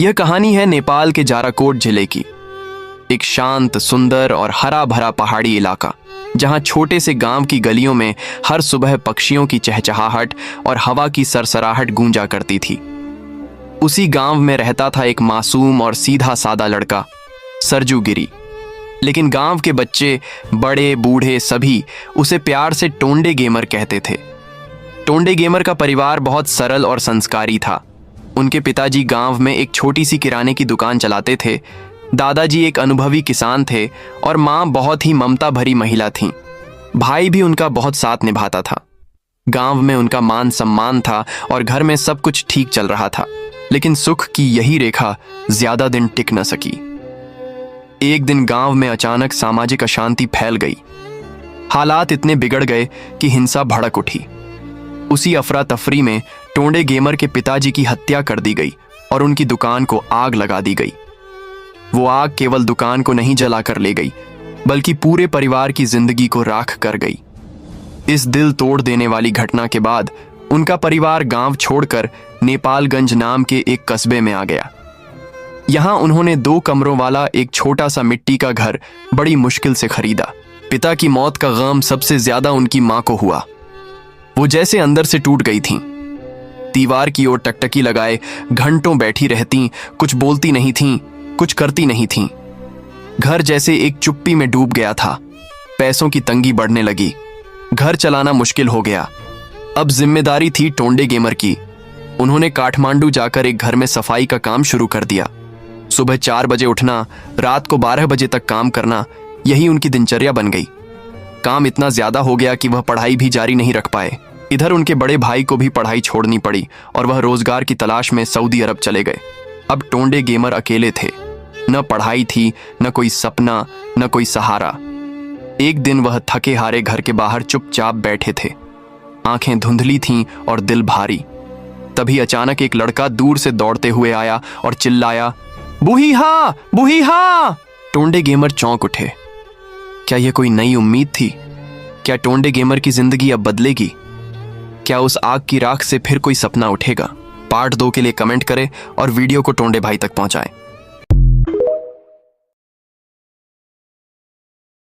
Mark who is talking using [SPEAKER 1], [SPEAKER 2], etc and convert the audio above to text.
[SPEAKER 1] यह कहानी है नेपाल के जाराकोट जिले की। एक शांत, सुंदर और हरा भरा पहाड़ी इलाका, जहां छोटे से गांव की गलियों में हर सुबह पक्षियों की चहचहाहट और हवा की सरसराहट गूंजा करती थी। उसी गांव में रहता था एक मासूम और सीधा सादा लड़का, सरजू गिरी। लेकिन गांव के बच्चे, बड़े बूढ़े सभी उसे प्यार से टोंडे गेमर कहते थे। टोंडे गेमर का परिवार बहुत सरल और संस्कारी था। उनके पिताजी गांव में एक छोटी सी किराने की दुकान चलाते थे। दादाजी एक अनुभवी किसान थे और माँ बहुत ही ममता भरी महिला थीं। भाई भी उनका बहुत साथ निभाता था। गांव में उनका मान सम्मान था और घर में सब कुछ ठीक चल रहा था। लेकिन सुख की यही रेखा ज्यादा दिन टिक न सकी। एक दिन गांव में अचानक सामाजिक अशांति फैल गई। हालात इतने बिगड़ गए कि हिंसा भड़क उठी। उसी अफरा तफरी में टोंडे गेमर के पिताजी की हत्या कर दी गई और उनकी दुकान को आग लगा दी गई। वो आग केवल दुकान को नहीं जलाकर ले गई, बल्कि पूरे परिवार की जिंदगी को राख कर गई। इस दिल तोड़ देने वाली घटना के बाद उनका परिवार गांव छोड़कर नेपालगंज नाम के एक कस्बे में आ गया। यहां उन्होंने 2 कमरों वाला एक छोटा सा मिट्टी का घर बड़ी मुश्किल से खरीदा। पिता की मौत का गम सबसे ज्यादा उनकी मां को हुआ। वो जैसे अंदर से टूट गई थीं। दीवार की ओर टकटकी लगाए घंटों बैठी रहती, कुछ बोलती नहीं थीं, कुछ करती नहीं थीं। घर जैसे एक चुप्पी में डूब गया था। पैसों की तंगी बढ़ने लगी। घर चलाना मुश्किल हो गया। अब जिम्मेदारी थी टोंडे गेमर की। उन्होंने काठमांडू जाकर एक घर में सफाई का काम शुरू कर दिया। सुबह 4 बजे उठना, रात को 12 बजे तक काम करना, यही उनकी दिनचर्या बन गई। काम इतना ज्यादा हो गया कि वह पढ़ाई भी जारी नहीं रख पाए। इधर उनके बड़े भाई को भी पढ़ाई छोड़नी पड़ी और वह रोजगार की तलाश में सऊदी अरब चले गए। अब टोंडे गेमर अकेले थे। न पढ़ाई थी, न कोई सपना, न कोई सहारा। एक दिन वह थके हारे घर के बाहर चुपचाप बैठे थे। आंखें धुंधली थीं और दिल भारी। तभी अचानक एक लड़का दूर से दौड़ते हुए आया और चिल्लाया, बुहीहा, बुहीहा। टोंडे गेमर चौंक उठे। क्या यह कोई नई उम्मीद थी? क्या टोंडे गेमर की जिंदगी अब बदलेगी? क्या उस आग की राख से फिर कोई सपना उठेगा? पार्ट 2 के लिए कमेंट करें और वीडियो को टोंडे भाई तक पहुंचाएं।